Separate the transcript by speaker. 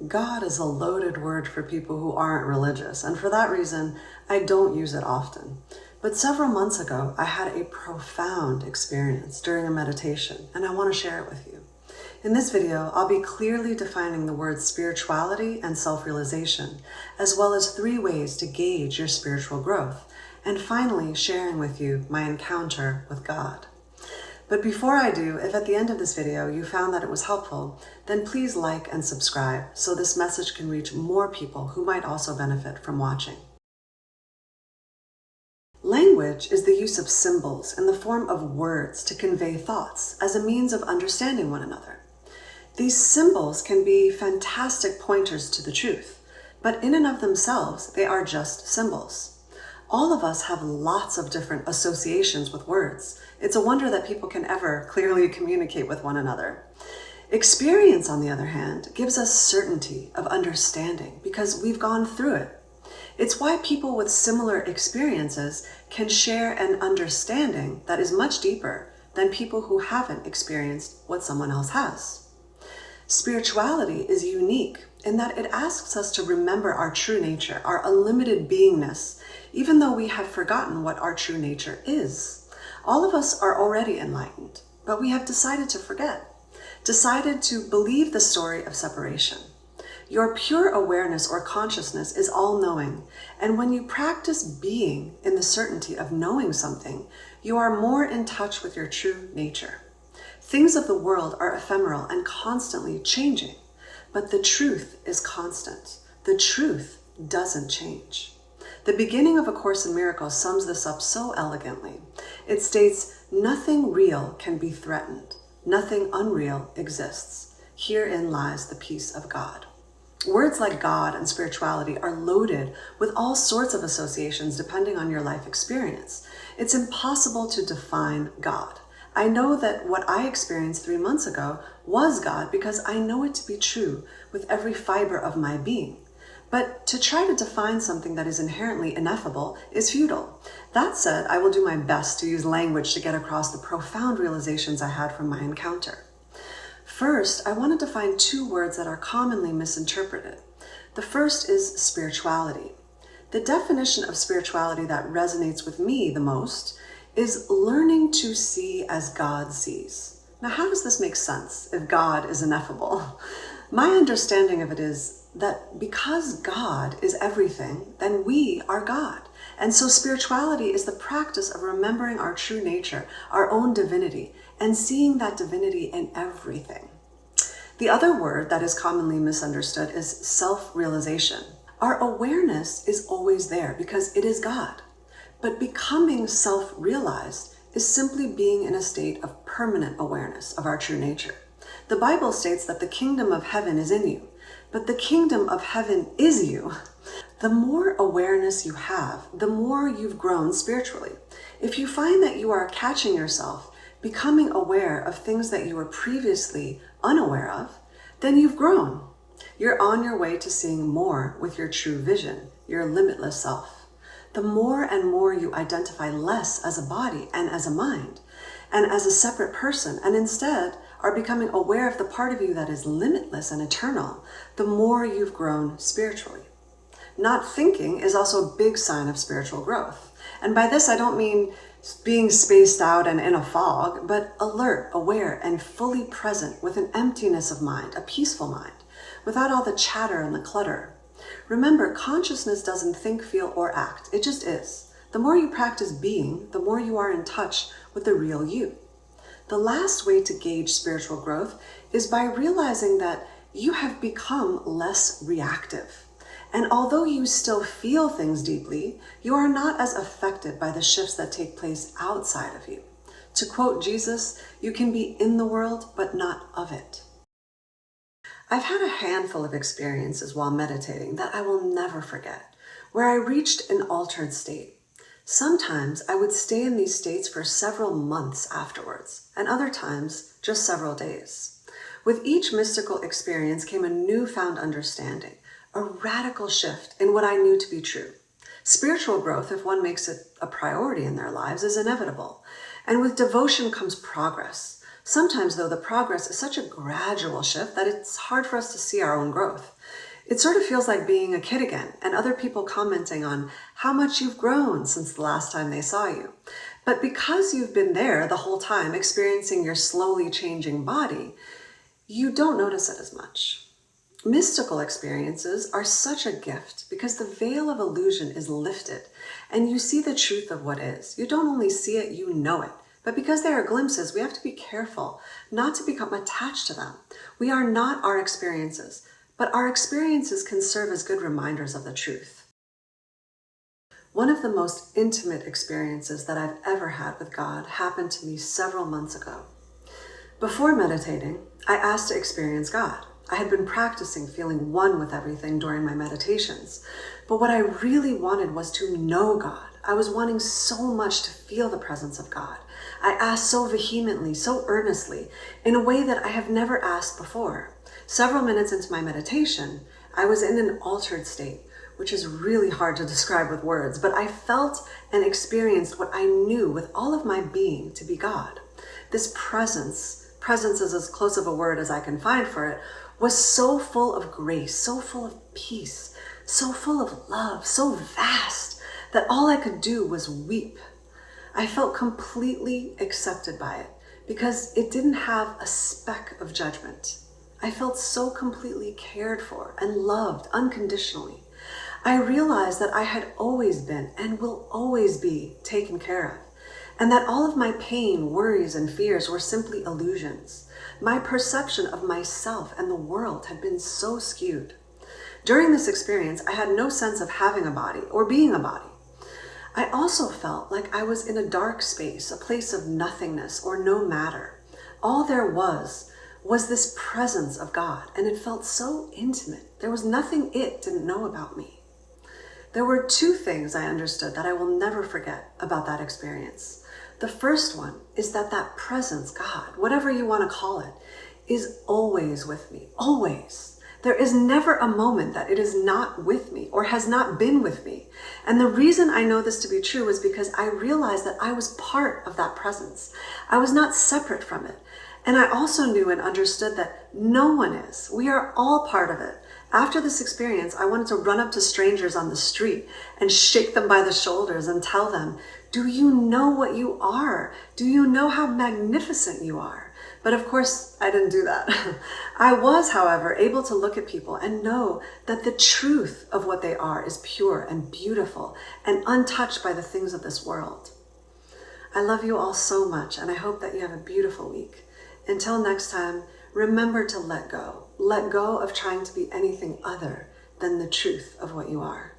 Speaker 1: God is a loaded word for people who aren't religious, and for that reason, I don't use it often. But several months ago, I had a profound experience during a meditation, and I want to share it with you. In this video, I'll be clearly defining the words spirituality and self-realization, as well as 3 ways to gauge your spiritual growth, and finally sharing with you my encounter with God. But before I do, if at the end of this video you found that it was helpful, then please like and subscribe so this message can reach more people who might also benefit from watching. Language is the use of symbols in the form of words to convey thoughts as a means of understanding one another. These symbols can be fantastic pointers to the truth, but in and of themselves, they are just symbols. All of us have lots of different associations with words. It's a wonder that people can ever clearly communicate with one another. Experience, on the other hand, gives us certainty of understanding because we've gone through it. It's why people with similar experiences can share an understanding that is much deeper than people who haven't experienced what someone else has. Spirituality is unique in that it asks us to remember our true nature, our unlimited beingness, even though we have forgotten what our true nature is. All of us are already enlightened, but we have decided to forget, decided to believe the story of separation. Your pure awareness or consciousness is all-knowing, and when you practice being in the certainty of knowing something, you are more in touch with your true nature. Things of the world are ephemeral and constantly changing, but the truth is constant. The truth doesn't change. The beginning of A Course in Miracles sums this up so elegantly. It states, "Nothing real can be threatened. Nothing unreal exists. Herein lies the peace of God." Words like God and spirituality are loaded with all sorts of associations depending on your life experience. It's impossible to define God. I know that what I experienced 3 months ago was God because I know it to be true with every fiber of my being. But to try to define something that is inherently ineffable is futile. That said, I will do my best to use language to get across the profound realizations I had from my encounter. First, I want to define 2 words that are commonly misinterpreted. The first is spirituality. The definition of spirituality that resonates with me the most is learning to see as God sees. Now, how does this make sense if God is ineffable? My understanding of it is that because God is everything, then we are God. And so spirituality is the practice of remembering our true nature, our own divinity, and seeing that divinity in everything. The other word that is commonly misunderstood is self-realization. Our awareness is always there because it is God. But becoming self-realized is simply being in a state of permanent awareness of our true nature. The Bible states that the kingdom of heaven is in you, but the kingdom of heaven is you. The more awareness you have, the more you've grown spiritually. If you find that you are catching yourself becoming aware of things that you were previously unaware of, then you've grown. You're on your way to seeing more with your true vision, your limitless self. The more and more you identify less as a body and as a mind and as a separate person, and instead are becoming aware of the part of you that is limitless and eternal, the more you've grown spiritually. Not thinking is also a big sign of spiritual growth. And by this, I don't mean being spaced out and in a fog, but alert, aware, and fully present with an emptiness of mind, a peaceful mind, without all the chatter and the clutter. Remember, consciousness doesn't think, feel, or act. It just is. The more you practice being, the more you are in touch with the real you. The last way to gauge spiritual growth is by realizing that you have become less reactive. And although you still feel things deeply, you are not as affected by the shifts that take place outside of you. To quote Jesus, you can be in the world, but not of it. I've had a handful of experiences while meditating that I will never forget, where I reached an altered state. Sometimes I would stay in these states for several months afterwards, and other times just several days. With each mystical experience came a newfound understanding, a radical shift in what I knew to be true. Spiritual growth, if one makes it a priority in their lives, is inevitable. And with devotion comes progress. Sometimes, though, the progress is such a gradual shift that it's hard for us to see our own growth. It sort of feels like being a kid again and other people commenting on how much you've grown since the last time they saw you. But because you've been there the whole time experiencing your slowly changing body, you don't notice it as much. Mystical experiences are such a gift because the veil of illusion is lifted and you see the truth of what is. You don't only see it, you know it. But because they are glimpses, we have to be careful not to become attached to them. We are not our experiences, but our experiences can serve as good reminders of the truth. One of the most intimate experiences that I've ever had with God happened to me several months ago. Before meditating, I asked to experience God. I had been practicing feeling one with everything during my meditations, but what I really wanted was to know God. I was wanting so much to feel the presence of God. I asked so vehemently, so earnestly, in a way that I have never asked before. Several minutes into my meditation, I was in an altered state, which is really hard to describe with words, but I felt and experienced what I knew with all of my being to be God. This presence is as close of a word as I can find for it, was so full of grace, so full of peace, so full of love, so vast that all I could do was weep. I felt completely accepted by it because it didn't have a speck of judgment. I felt so completely cared for and loved unconditionally. I realized that I had always been and will always be taken care of, and that all of my pain, worries, and fears were simply illusions. My perception of myself and the world had been so skewed. During this experience, I had no sense of having a body or being a body. I also felt like I was in a dark space, a place of nothingness or no matter. All there was this presence of God, and it felt so intimate. There was nothing it didn't know about me. There were two things I understood that I will never forget about that experience. The first one is that presence, God, whatever you want to call it, is always with me, always. There is never a moment that it is not with me or has not been with me. And the reason I know this to be true is because I realized that I was part of that presence. I was not separate from it. And I also knew and understood that no one is. We are all part of it. After this experience, I wanted to run up to strangers on the street and shake them by the shoulders and tell them, do you know what you are? Do you know how magnificent you are? But of course, I didn't do that. I was, however, able to look at people and know that the truth of what they are is pure and beautiful and untouched by the things of this world. I love you all so much, and I hope that you have a beautiful week. Until next time, remember to let go. Let go of trying to be anything other than the truth of what you are.